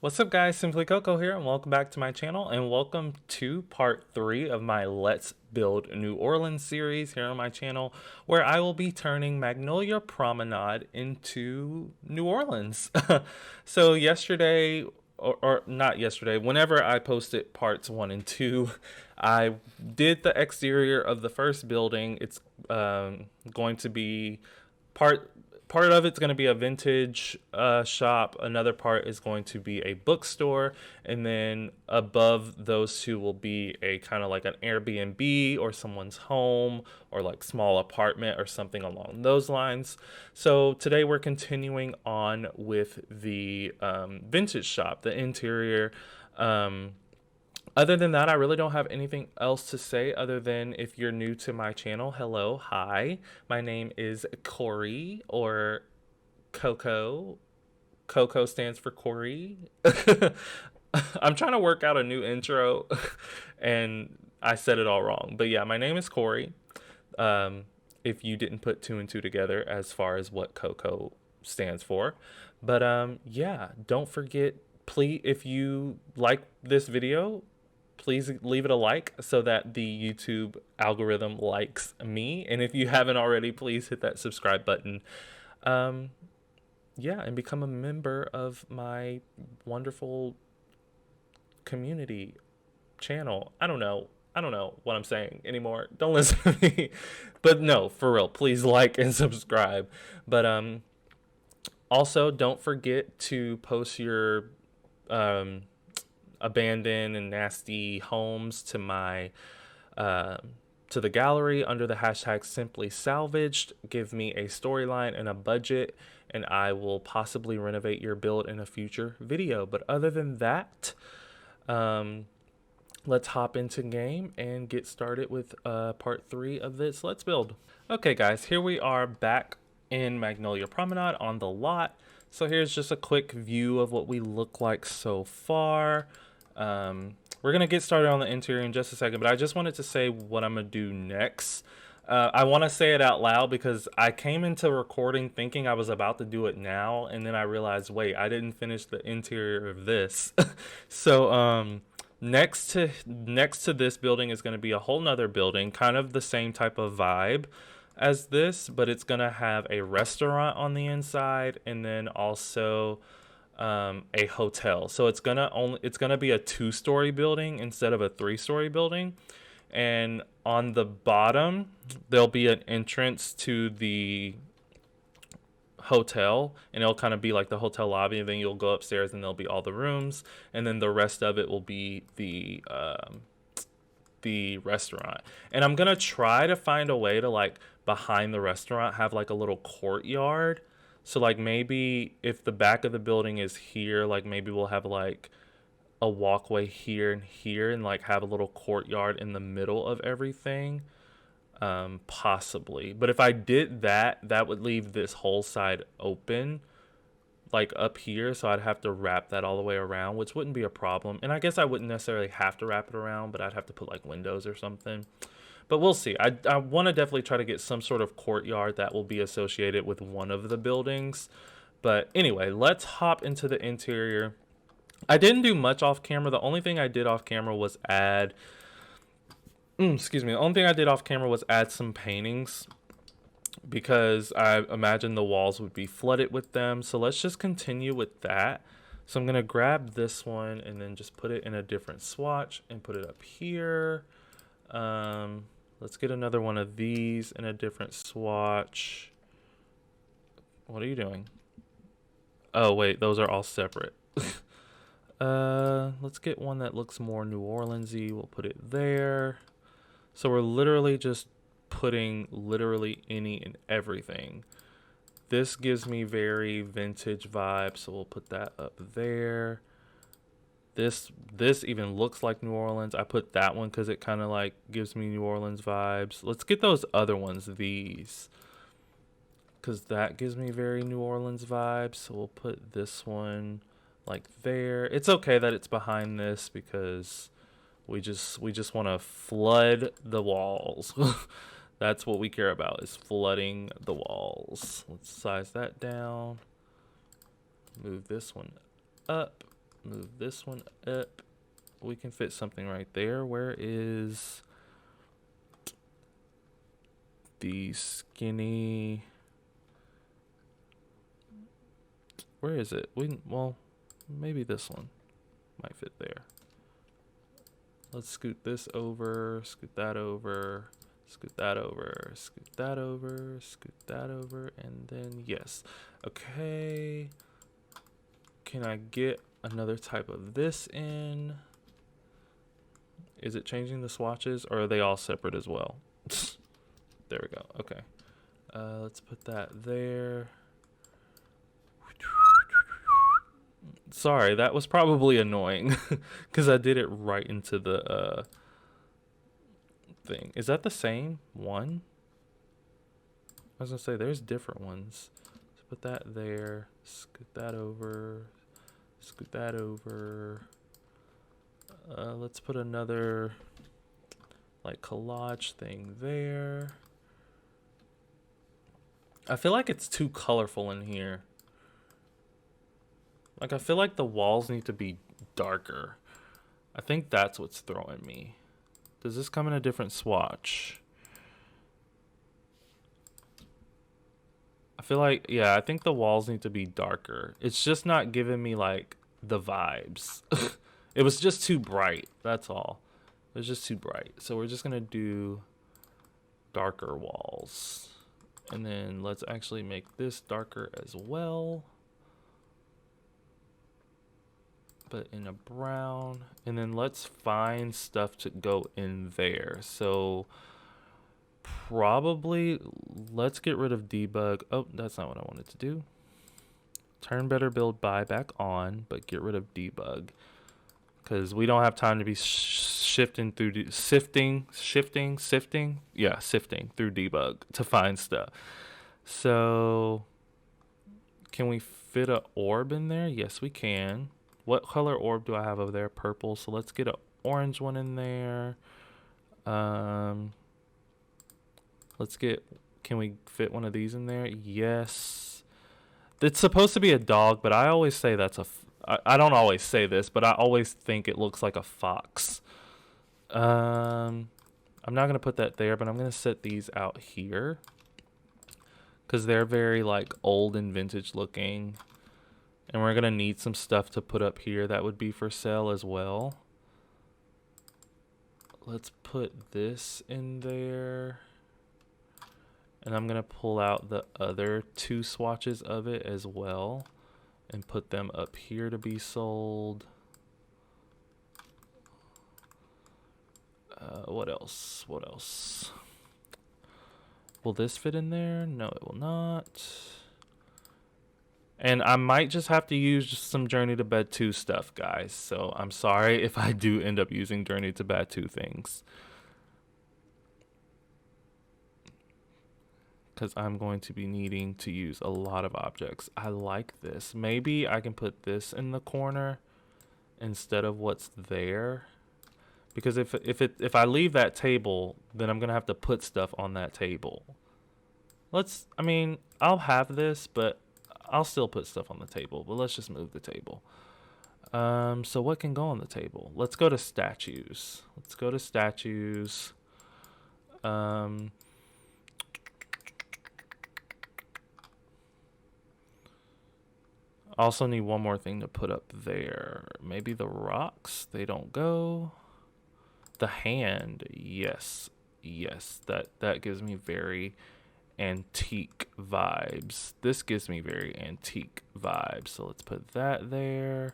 What's up guys, Simply Coco here and welcome back to my channel and welcome to part 3 of my Let's Build New Orleans series here on my channel, where I will be turning Magnolia Promenade into New Orleans. So yesterday, or not yesterday, whenever I posted parts 1 and 2, I did the exterior of the first building. It's going to be part of it's going to be a vintage shop. Another part is going to be a bookstore, and then above those two will be a kind of like an Airbnb or someone's home or like small apartment or something along those lines. So today we're continuing on with the vintage shop, the interior. Other than that, I really don't have anything else to say other than if you're new to my channel, hello, hi. My name is Corey or Coco. Coco stands for Corey. I'm trying to work out a new intro and I said it all wrong. But yeah, my name is Corey. Um, if you didn't put two and two together as far as what Coco stands for. But yeah, don't forget, please, if you like this video, please leave it a like so that the YouTube algorithm likes me. And if you haven't already, please hit that subscribe button. Um, yeah, and become a member of my wonderful community channel. I don't know. I don't know what I'm saying anymore. Don't listen to me. But no, for real, please like and subscribe. But also don't forget to post your um abandoned and nasty homes to my uh, to the gallery under the hashtag simply salvaged. Give me a storyline and a budget and I will possibly renovate your build in a future video. But other than that, um, let's hop into game and get started with part 3 of this Let's Build. Okay guys, here we are back in Magnolia Promenade on the lot. So here's just a quick view of what we look like so far. We're gonna get started on the interior in just a second, but I just wanted to say what I'm gonna do next. I want to say it out loud because I came into recording thinking I was about to do it now, and then I realized, wait, I didn't finish the interior of this. So next to this building is going to be a whole nother building, kind of the same type of vibe as this, but it's going to have a restaurant on the inside and then also a hotel. So it's gonna be a 2-story building instead of a 3-story building. And on the bottom there'll be an entrance to the hotel, and it'll kind of be like the hotel lobby, and then you'll go upstairs and there'll be all the rooms, and then the rest of it will be the restaurant. And I'm gonna try to find a way to, like, behind the restaurant have like a little courtyard. So like maybe if the back of the building is here, like maybe we'll have like a walkway here and like have a little courtyard in the middle of everything. Possibly. But if I did that, that would leave this whole side open, like up here, so I'd have to wrap that all the way around, which wouldn't be a problem. And I guess I wouldn't necessarily have to wrap it around, but I'd have to put like windows or something. But we'll see. I want to definitely try to get some sort of courtyard that will be associated with one of the buildings. But anyway, let's hop into the interior. I didn't do much off camera. The only thing I did off camera was add excuse me. The only thing I did off camera was add some paintings because I imagine the walls would be flooded with them. So let's just continue with that. So I'm going to grab this one and then just put it in a different swatch and put it up here. Let's get another one of these in a different swatch. What are you doing? Oh, wait, those are all separate. Let's get one that looks more New Orleans-y. We'll put it there. So we're literally just putting literally any and everything. This gives me very vintage vibes, so we'll put that up there. This even looks like New Orleans. I put that one because it kind of like gives me New Orleans vibes. Let's get those other ones, these, because that gives me very New Orleans vibes. So we'll put this one like there. It's okay that it's behind this because we just want to flood the walls. That's what we care about, is flooding the walls. Let's size that down. Move this one up. move this one up. We can fit something right there. Where is the skinny? Where is it? Well, maybe this one might fit there. Let's scoot this over, scoot that over, scoot that over, scoot that over, scoot that over, and then yes. Okay. Can I get another type of this in? Is it changing the swatches, or are they all separate as well? There we go. Okay. Let's put that there. Sorry, that was probably annoying because I did it right into the thing. Is that the same one? I was gonna say there's different ones. Let's put that there. Scoot that over. Scoot that over. Let's put another like collage thing there. I feel like it's too colorful in here. Like, I feel like the walls need to be darker. I think that's what's throwing me. Does this come in a different swatch? I feel like, yeah, I think the walls need to be darker. It's just not giving me, like, the vibes. It was just too bright, that's all. It was just too bright. So we're just going to do darker walls. And then let's actually make this darker as well. But in a brown. And then let's find stuff to go in there. So probably let's get rid of debug. Oh, that's not what I wanted to do. Turn better build buy back on, but get rid of debug. Because we don't have time to be sifting through sifting through debug to find stuff. So can we fit an orb in there? Yes, we can. What color orb do I have over there? Purple. So let's get an orange one in there. Let's get, can we fit one of these in there? Yes. It's supposed to be a dog, but I always say that's I don't always say this, but I always think it looks like a fox. I'm not going to put that there, but I'm going to set these out here. Because they're very like old and vintage looking. And we're going to need some stuff to put up here that would be for sale as well. Let's put this in there. And I'm going to pull out the other two swatches of it as well. And put them up here to be sold. What else? What else? Will this fit in there? No, it will not. And I might just have to use some Journey to Bed 2 stuff, guys. So I'm sorry if I do end up using Journey to Bed 2 things. Because I'm going to be needing to use a lot of objects. I like this. Maybe I can put this in the corner instead of what's there. Because if I leave that table, then I'm going to have to put stuff on that table. I mean, I'll have this, but I'll still put stuff on the table, but let's just move the table. So what can go on the table? Let's go to statues. Let's go to statues. Also need one more thing to put up there. Maybe the rocks, they don't go. The hand, yes. Yes, that gives me very antique vibes. This gives me very antique vibes. So let's put that there.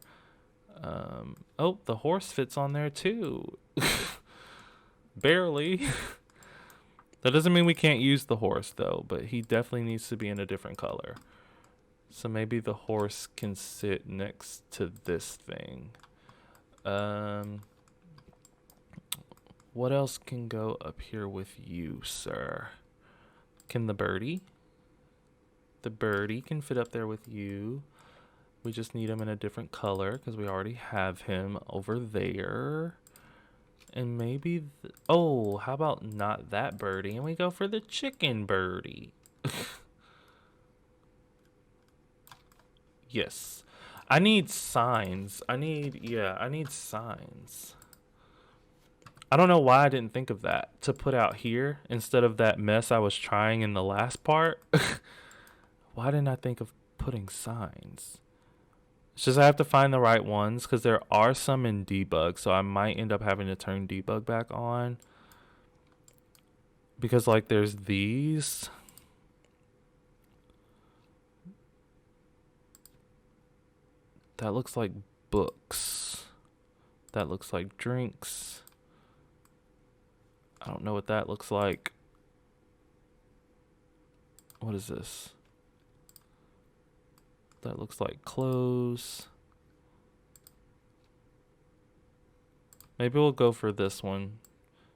Oh, the horse fits on there too. Barely. That doesn't mean we can't use the horse though, but he definitely needs to be in a different color. So maybe the horse can sit next to this thing. What else can go up here with you, sir? Can the birdie? The birdie can fit up there with you. We just need him in a different color because we already have him over there. And maybe, oh, how about not that birdie? And we go for the chicken birdie. Yes. I need signs. I need signs. I don't know why I didn't think of that to put out here instead of that mess I was trying in the last part. Why didn't I think of putting signs? It's just I have to find the right ones because there are some in debug, so I might end up having to turn debug back on. Because, like, there's these. That looks like books. That looks like drinks. I don't know what that looks like. What is this? That looks like clothes. Maybe we'll go for this one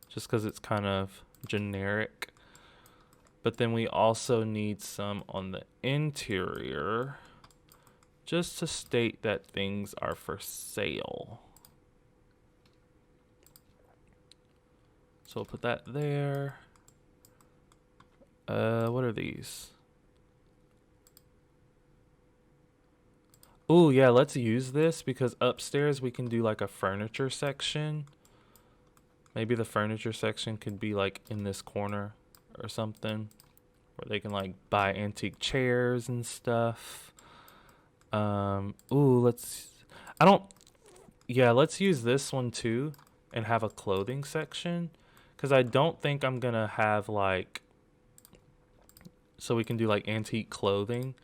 just because it's kind of generic. But then we also need some on the interior just to state that things are for sale. So we'll put that there. What are these? Oh, yeah, let's use this because upstairs we can do like a furniture section. Maybe the furniture section could be like in this corner or something where they can like buy antique chairs and stuff. Let's use this one too and have a clothing section because I don't think I'm gonna have like, so we can do like antique clothing.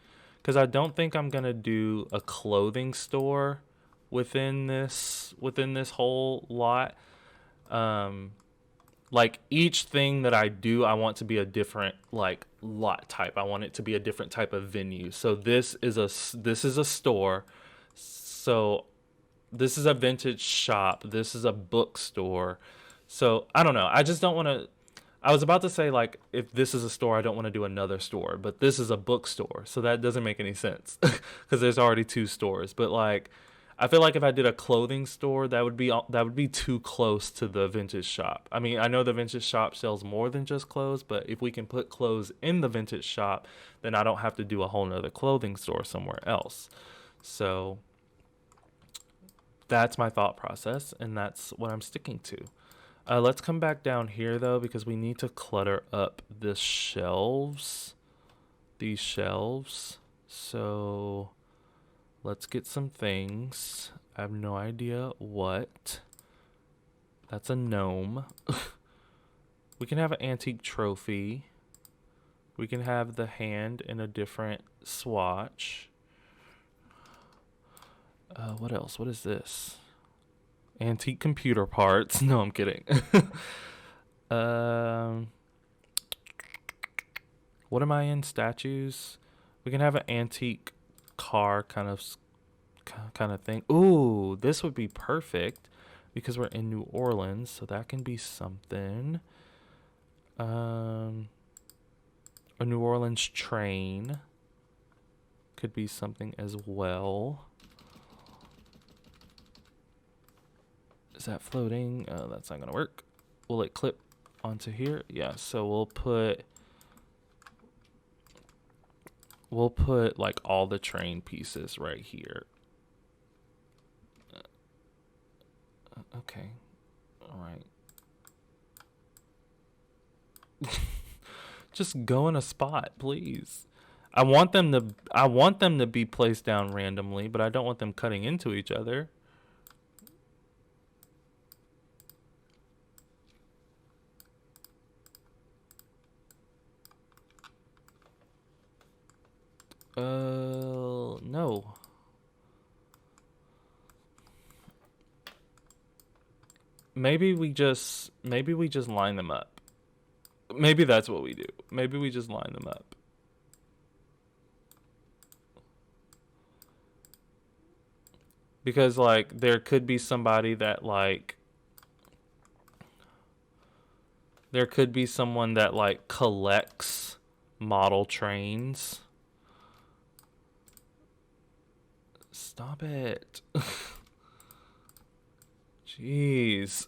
Because I don't think I'm gonna do a clothing store within this whole lot. Like each thing that I do, I want to be a different like lot type. I want it to be a different type of venue. So this is a store. So this is a vintage shop. This is a bookstore. So I don't know. I just don't want to. I was about to say, like, if this is a store, I don't want to do another store, but this is a bookstore, so that doesn't make any sense because there's already two stores. But like, I feel like if I did a clothing store, that would be too close to the vintage shop. I mean, I know the vintage shop sells more than just clothes, but if we can put clothes in the vintage shop, then I don't have to do a whole nother clothing store somewhere else. So that's my thought process, and that's what I'm sticking to. Let's come back down here though because we need to clutter up these shelves. So let's get some things. I have no idea what. That's a gnome. We can have an antique trophy. We can have the hand in a different swatch. What else? What is this? Antique computer parts. No, I'm kidding. What am I in? Statues. We can have an antique car kind of thing. Ooh, this would be perfect because we're in New Orleans, so that can be something. A New Orleans train could be something as well. Is that floating? That's not gonna work. Will it clip onto here? Yeah, so we'll put like all the train pieces right here. Okay. All right. Just go in a spot, please. I want them to be placed down randomly, but I don't want them cutting into each other. No. Maybe we just line them up. Maybe that's what we do. Maybe we just line them up. Because like there could be somebody that like there could be someone that like collects model trains. Stop it. Jeez.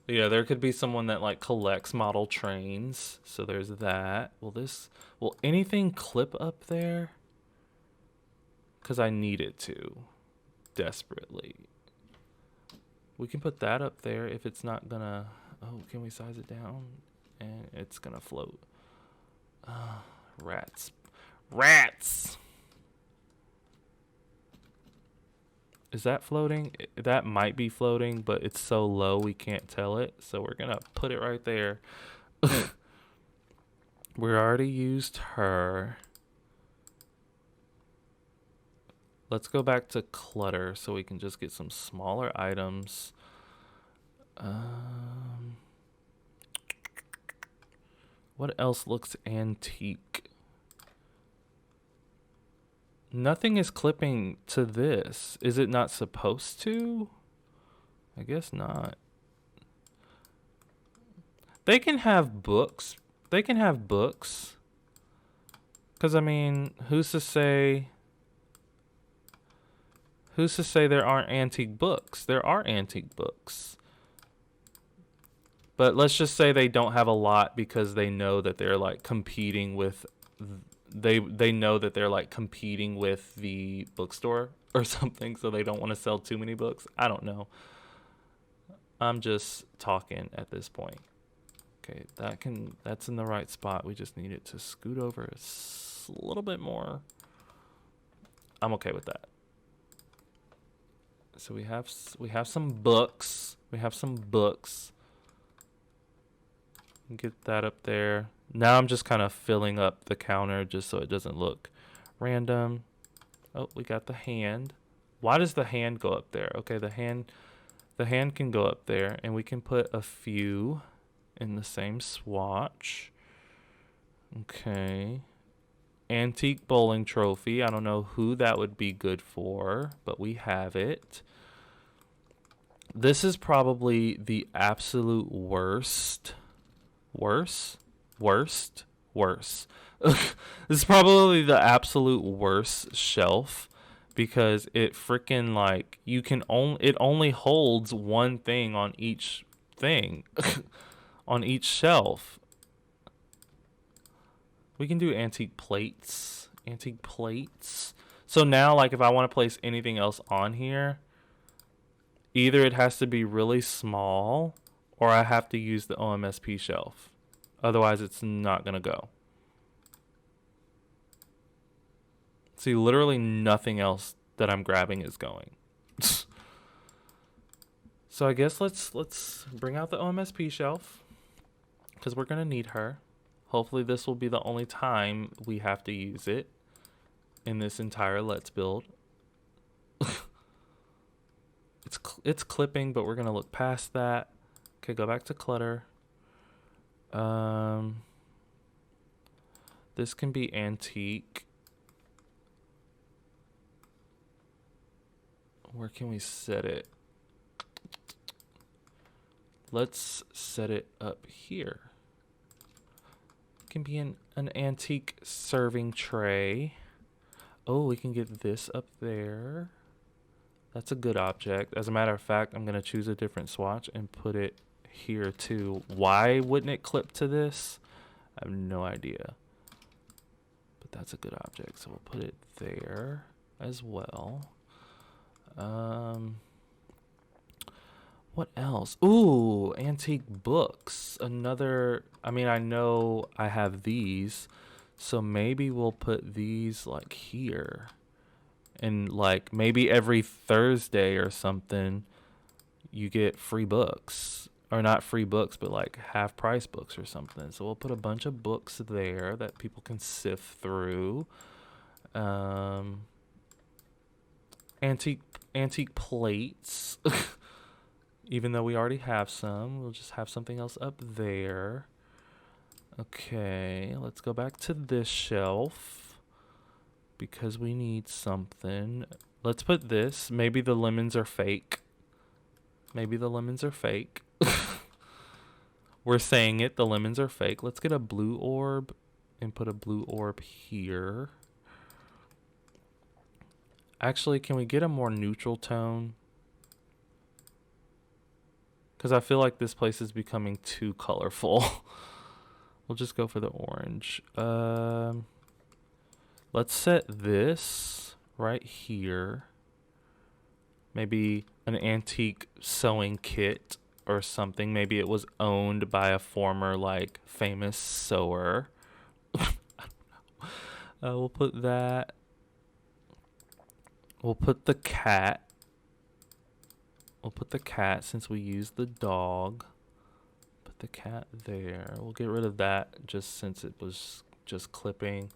Yeah, there could be someone that like collects model trains. So there's that. Will anything clip up there? Because I need it to desperately. We can put that up there if it's not gonna. Oh, can we size it down? And it's gonna float. Rats. Rats! Is that floating? That might be floating, but it's so low we can't tell it. So we're gonna put it right there. We already used her. Let's go back to clutter so we can just get some smaller items. What else looks antique? Nothing is clipping to this. Is it not supposed to? I guess not. They can have books. They can have books. Because, I mean, who's to say there aren't antique books? There are antique books. But let's just say they don't have a lot because they know that they're like competing with they know that they're like competing with the bookstore or something, so they don't want to sell too many books. I don't know. I'm just talking at this point. Okay, that's in the right spot. We just need it to scoot over a little bit more. I'm okay with that. So we have some books. We have some books. Get that up there. Now I'm just kind of filling up the counter just so it doesn't look random. Oh, we got the hand. Why does the hand go up there? Okay, the hand can go up there, and we can put a few in the same swatch. Okay. Antique bowling trophy. I don't know who that would be good for, but we have it. This is probably the absolute worst. Worse. This is probably the absolute worst shelf because it freaking like it only holds one thing on each thing on each shelf. We can do antique plates. So now like if I want to place anything else on here, either it has to be really small or I have to use the OMSP shelf. Otherwise, it's not going to go. See, literally nothing else that I'm grabbing is going. So I guess let's bring out the OMSP shelf because we're going to need her. Hopefully this will be the only time we have to use it in this entire Let's Build. It's clipping, but we're going to look past that. Okay, go back to clutter. This can be antique. Where can we set it? Let's set it up here. It can be an antique serving tray. Oh, we can get this up there. That's a good object. As a matter of fact, I'm going to choose a different swatch and put it here too. Why wouldn't it clip to this? I have no idea. But that's a good object. So we'll put it there as well. What else? Ooh, antique books. Another, I mean, I know I have these. So maybe we'll put these like here. And like maybe every Thursday or something, you get free books. Or not free books, but like half price books or something. So we'll put a bunch of books there that people can sift through. Antique plates. Even though we already have some, we'll just have something else up there. Okay, let's go back to this shelf because we need something. Let's put this. Maybe the lemons are fake. We're saying it. The lemons are fake. Let's get a blue orb and put a blue orb here. Actually, can we get a more neutral tone? Because I feel like this place is becoming too colorful. We'll just go for the orange. Let's set this right here. Maybe an antique sewing kit or something. Maybe it was owned by a former, like, famous sewer. We'll put that. We'll put the cat. We'll put the cat since we used the dog. Put the cat there. We'll get rid of that just since it was just clipping.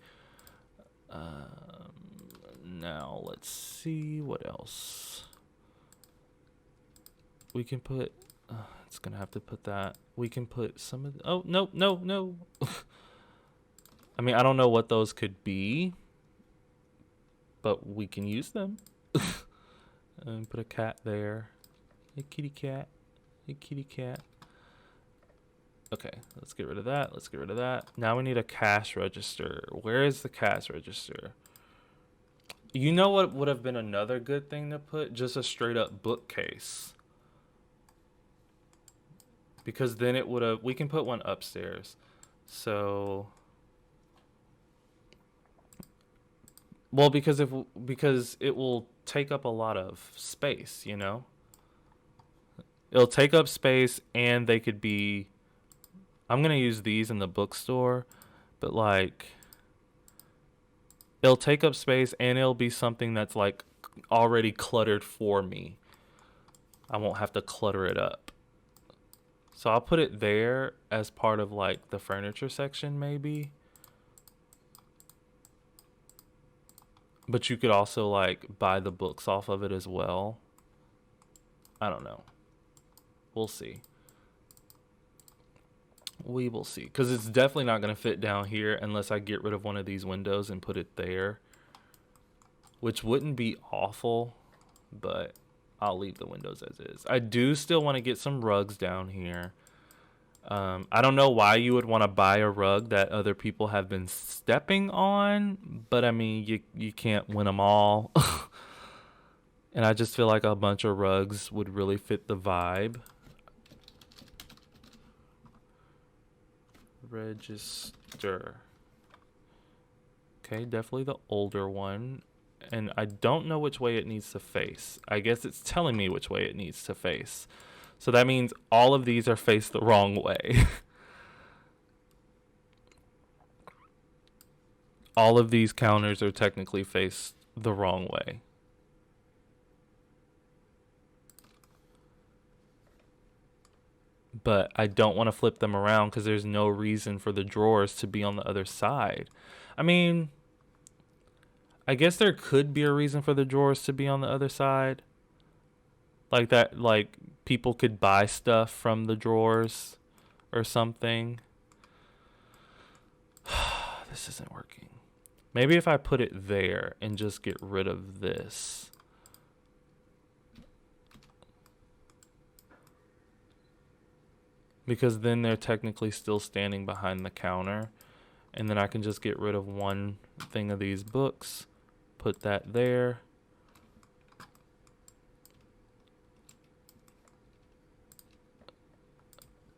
Now let's see what else. We can put, it's gonna have to put that. We can put some of, oh, no, no, no. I mean, I don't know what those could be, but we can use them. And put a cat there. Hey, kitty cat. Hey, kitty cat. Okay, let's get rid of that. Let's get rid of that. Now we need a cash register. Where is the cash register? You know what would have been another good thing to put? Just a straight up bookcase. Because then it would have, we can put one upstairs. So, well, because it will take up a lot of space, you know? It'll take up space and they could be, I'm going to use these in the bookstore, but like, it'll take up space and it'll be something that's like already cluttered for me. I won't have to clutter it up. So I'll put it there as part of like the furniture section maybe. But you could also like buy the books off of it as well. I don't know. We'll see. We will see. Because it's definitely not going to fit down here unless I get rid of one of these windows and put it there. Which wouldn't be awful, but I'll leave the windows as is. I do still want to get some rugs down here. I don't know why you would want to buy a rug that other people have been stepping on, but I mean, you can't win them all. And I just feel like a bunch of rugs would really fit the vibe. Register. Okay, definitely the older one. And I don't know which way it needs to face. I guess it's telling me which way it needs to face. So that means all of these are faced the wrong way. All of these counters are technically faced the wrong way. But I don't want to flip them around because there's no reason for the drawers to be on the other side. I mean, I guess there could be a reason for the drawers to be on the other side. Like that, like people could buy stuff from the drawers or something. This isn't working. Maybe if I put it there and just get rid of this. Because then they're technically still standing behind the counter. And then I can just get rid of one thing of these books. Put that there.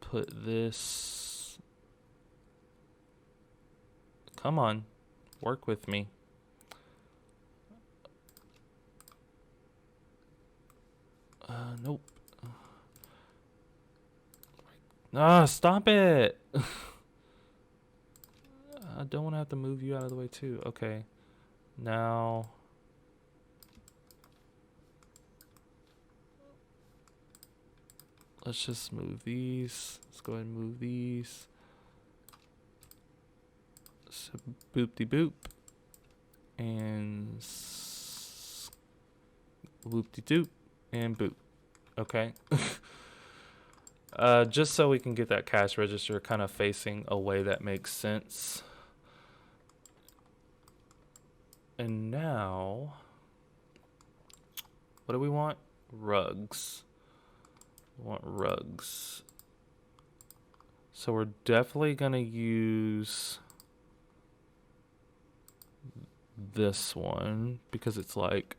Put this. Come on. Work with me. Nope. Ah, stop it. I don't want to have to move you out of the way too. Okay. Now. Let's just move these. Let's go ahead and move these. So boop-de-boop. And whoop-de-doop. And boop. Okay. Just so we can get that cash register kind of facing a way that makes sense. And now, what do we want? Rugs. We want rugs. So we're definitely going to use this one because it's like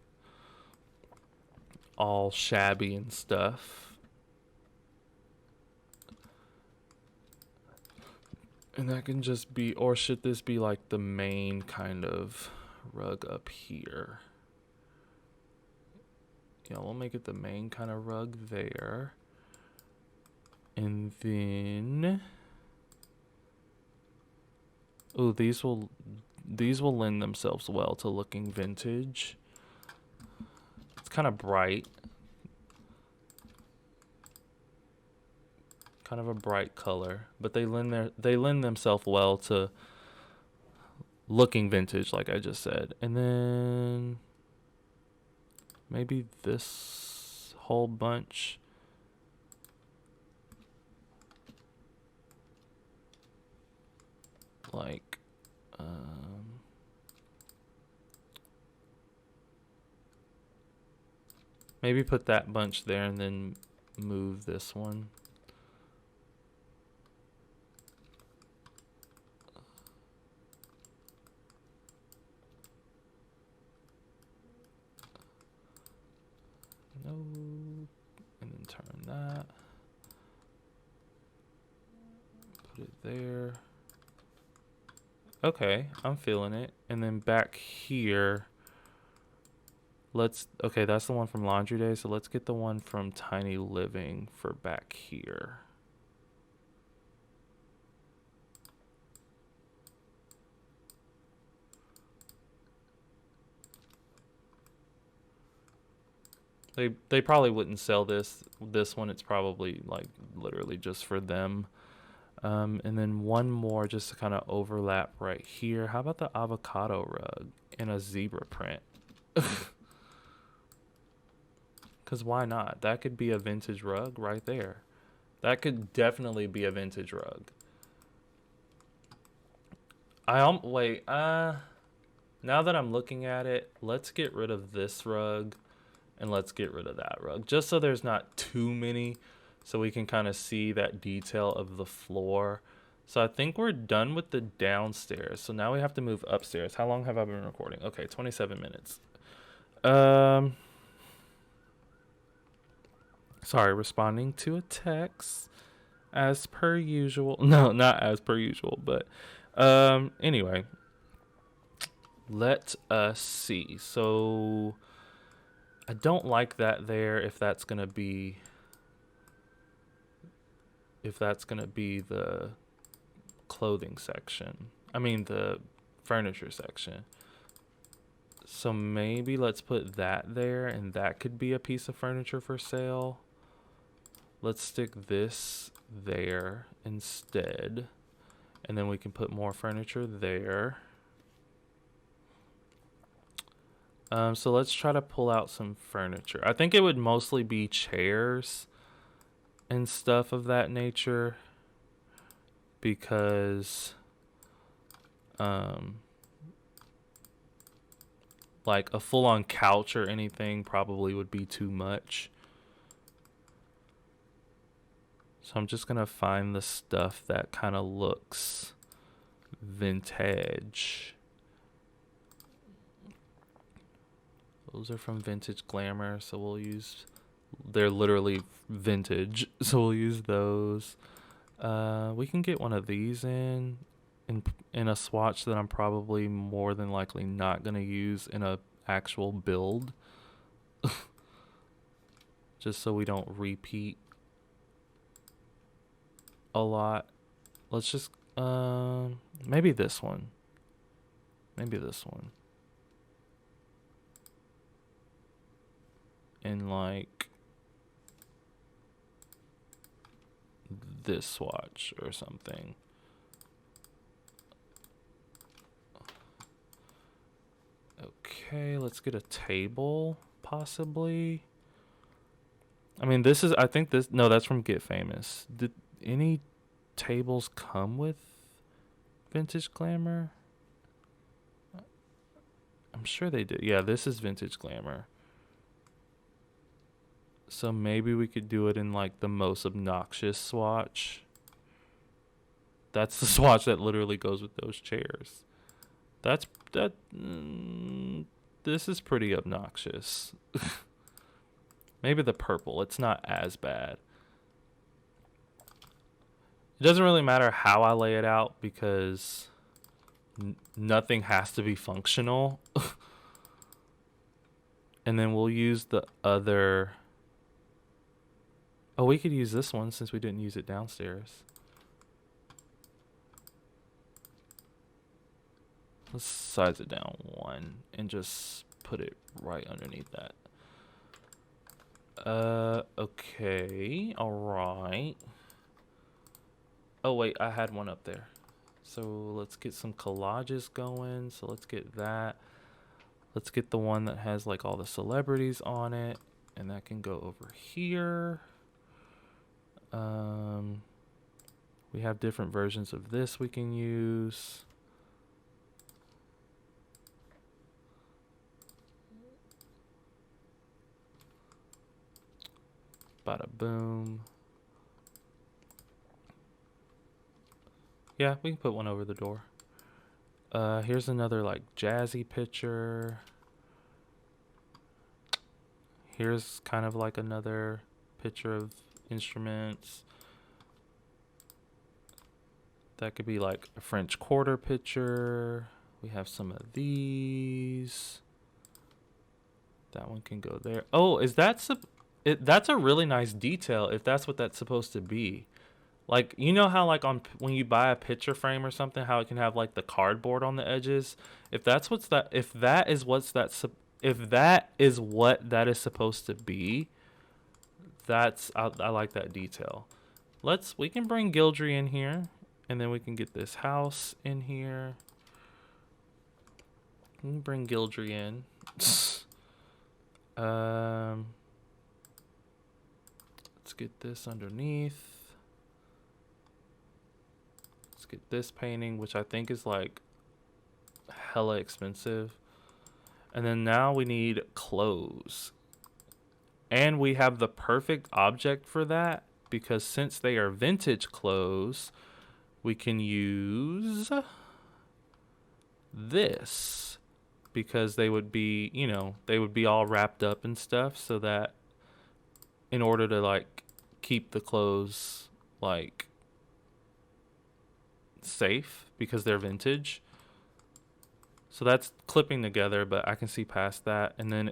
all shabby and stuff. And that can just be, or should this be like the main kind of rug up here? Yeah, we'll make it the main kind of rug there. And then, oh, these will lend themselves well to looking vintage. It's kind of bright. Kind of a bright color, but they lend themselves well to looking vintage, like I just said. And then maybe this whole bunch. Like, maybe put that bunch there and then move this one. No, and then turn that. Put it there. Okay, I'm feeling it. And then back here, okay, that's the one from Laundry Day, so let's get the one from Tiny Living for back here. They probably wouldn't sell this one. It's probably like literally just for them. And then one more just to kind of overlap right here. How about the avocado rug in a zebra print? Because why not? That could be a vintage rug right there. That could definitely be a vintage rug. Wait, now that I'm looking at it, let's get rid of this rug and let's get rid of that rug. Just so there's not too many, so we can kind of see that detail of the floor. So I think we're done with the downstairs. So now we have to move upstairs. How long have I been recording? Okay, 27 minutes. Sorry, responding to a text as per usual. No, not as per usual, but anyway, let us see. So I don't like that there if that's going to be the clothing section. I mean the furniture section. So maybe let's put that there, and that could be a piece of furniture for sale. Let's stick this there instead. And then we can put more furniture there. So let's try to pull out some furniture. I think it would mostly be chairs and stuff of that nature, because like a full-on couch or anything probably would be too much. So I'm just gonna find the stuff that kind of looks vintage. Those are from Vintage Glamour, so we'll use, they're literally vintage, so we'll use those. We can get one of these in a swatch that I'm probably more than likely not gonna use in a actual build. Just so we don't repeat a lot. Let's just maybe this one. Maybe this one. And like this swatch or something. Okay, let's get a table possibly. I mean, this is, I think this, no, that's from Get Famous. Did any tables come with Vintage Glamour? I'm sure they did. Yeah, this is Vintage Glamour. So maybe we could do it in like the most obnoxious swatch. That's the swatch that literally goes with those chairs. This is pretty obnoxious. Maybe the purple. It's not as bad. It doesn't really matter how I lay it out because nothing has to be functional. And then we'll use the other. Oh, we could use this one since we didn't use it downstairs. Let's size it down 1 and just put it right underneath that. Okay, alright. Oh wait, I had one up there. So let's get some collages going. So let's get that. Let's get the one that has like all the celebrities on it. And that can go over here. We have different versions of this we can use. Bada boom. Yeah, we can put one over the door. Here's another like jazzy picture. Here's kind of like another picture of instruments. That could be like a French Quarter picture. We have some of these. That one can go there. Oh, is that that's a really nice detail if that's what that's supposed to be. Like, you know how like on when you buy a picture frame or something, how it can have like the cardboard on the edges? If that's what's that if that is what's that if that is what that is supposed to be, I like that detail. We can bring Gildry in here, and then we can get this house in here. We can bring Gildry in. Let's get this underneath. Let's get this painting, which I think is like hella expensive. And then now we need clothes. And we have the perfect object for that because since they are vintage clothes, we can use this because they would be, you know, they would be all wrapped up and stuff so that in order to like keep the clothes like safe because they're vintage. So that's clipping together, but I can see past that. And then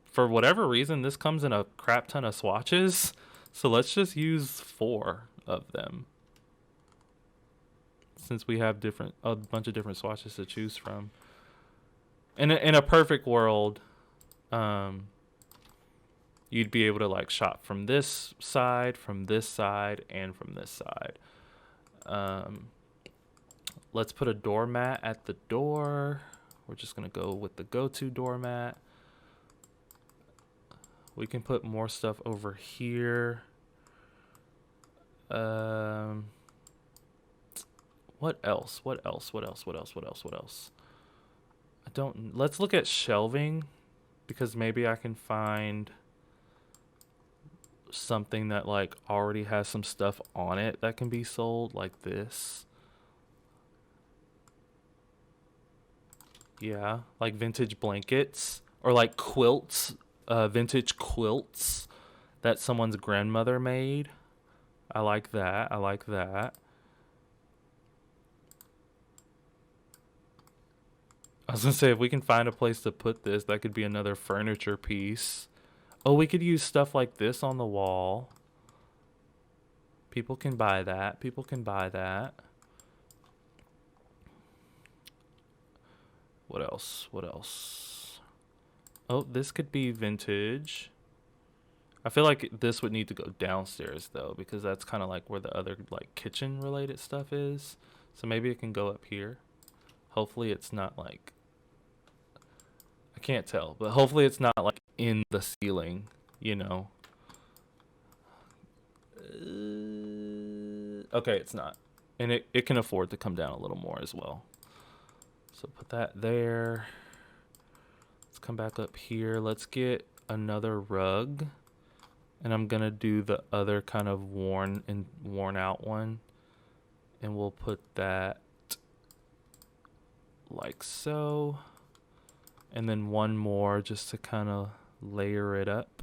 for whatever reason, this comes in a crap ton of swatches. So let's just use 4 of them. Since we have a bunch of different swatches to choose from. In a perfect world, you'd be able to like shop from this side, and from this side. Let's put a doormat at the door. We're just gonna go with the go-to doormat. We can put more stuff over here. What else? Let's look at shelving because maybe I can find something that like already has some stuff on it that can be sold like this. Yeah, like vintage blankets or like quilts, vintage quilts that someone's grandmother made. I like that. I was gonna say if we can find a place to put this, that could be another furniture piece. Oh, we could use stuff like this on the wall. People can buy that. What else? Oh, this could be vintage. I feel like this would need to go downstairs though, because that's kind of like where the other like kitchen related stuff is. So maybe it can go up here. Hopefully it's not like, I can't tell, but hopefully it's not like in the ceiling, you know. Okay, it's not. And it can afford to come down a little more as well. So put that there. Let's come back up here. Let's get another rug. And I'm gonna do the other kind of worn out one. And we'll put that like so. And then one more just to kind of layer it up.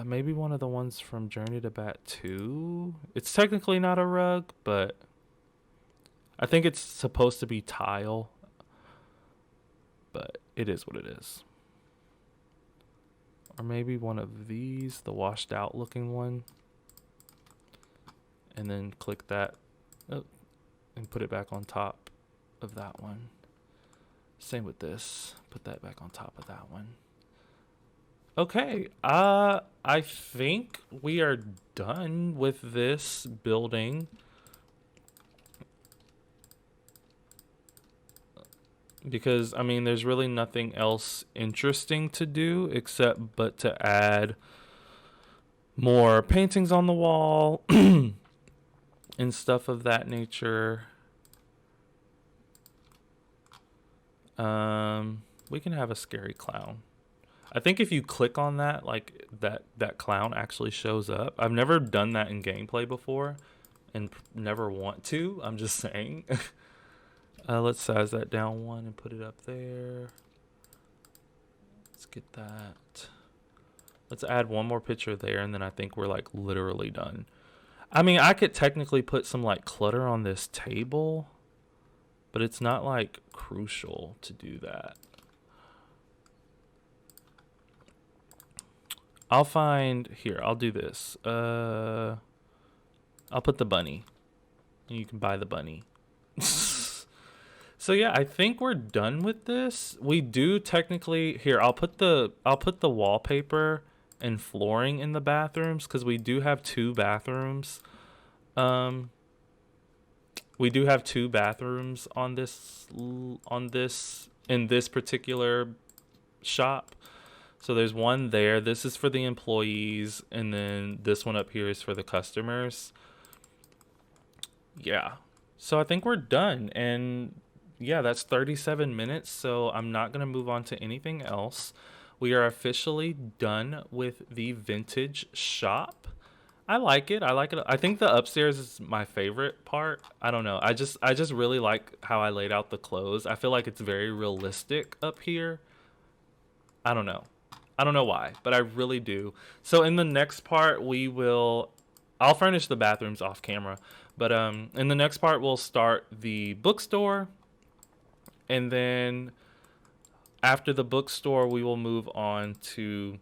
Maybe one of the ones from Journey to Bat 2. It's technically not a rug, but I think it's supposed to be tile, but it is what it is. Or maybe one of these, the washed out looking one. And then click that and put it back on top of that one. Same with this. Put that back on top of that one. Okay, I think we are done with this building. Because, I mean, there's really nothing else interesting to do except but to add more paintings on the wall and stuff of that nature. We can have a scary clown. I think if you click on that, like that clown actually shows up. I've never done that in gameplay before and never want to. I'm just saying. Let's size that down one and put it up there. Let's get that. Let's add one more picture there, and then I think we're like literally done. I mean, I could technically put some like clutter on this table, but it's not like crucial to do that. I'll find here. I'll do this. I'll put the bunny, and you can buy the bunny. So yeah, I think we're done with this. We do technically here. I'll put the wallpaper and flooring in the bathrooms because we do have 2 bathrooms. We do have 2 bathrooms on this in this particular shop. So there's one there. This is for the employees, and then this one up here is for the customers. Yeah. So I think we're done, and yeah, that's 37 minutes, so I'm not going to move on to anything else. We are officially done with the vintage shop. I like it. I like it. I think the upstairs is my favorite part. I don't know. I just really like how I laid out the clothes. I feel like it's very realistic up here. I don't know. I don't know why, but I really do. So in the next part, I'll furnish the bathrooms off camera, but in the next part, we'll start the bookstore, and then after the bookstore, we will move on to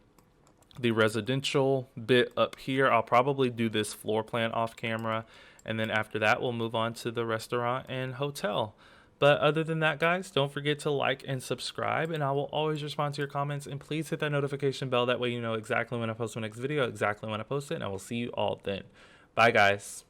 the residential bit up here. I'll probably do this floor plan off camera, and then after that, we'll move on to the restaurant and hotel. But other than that, guys, don't forget to like and subscribe, and I will always respond to your comments. And please hit that notification bell. That way you know exactly when I post my next video, exactly when I post it, and I will see you all then. Bye, guys.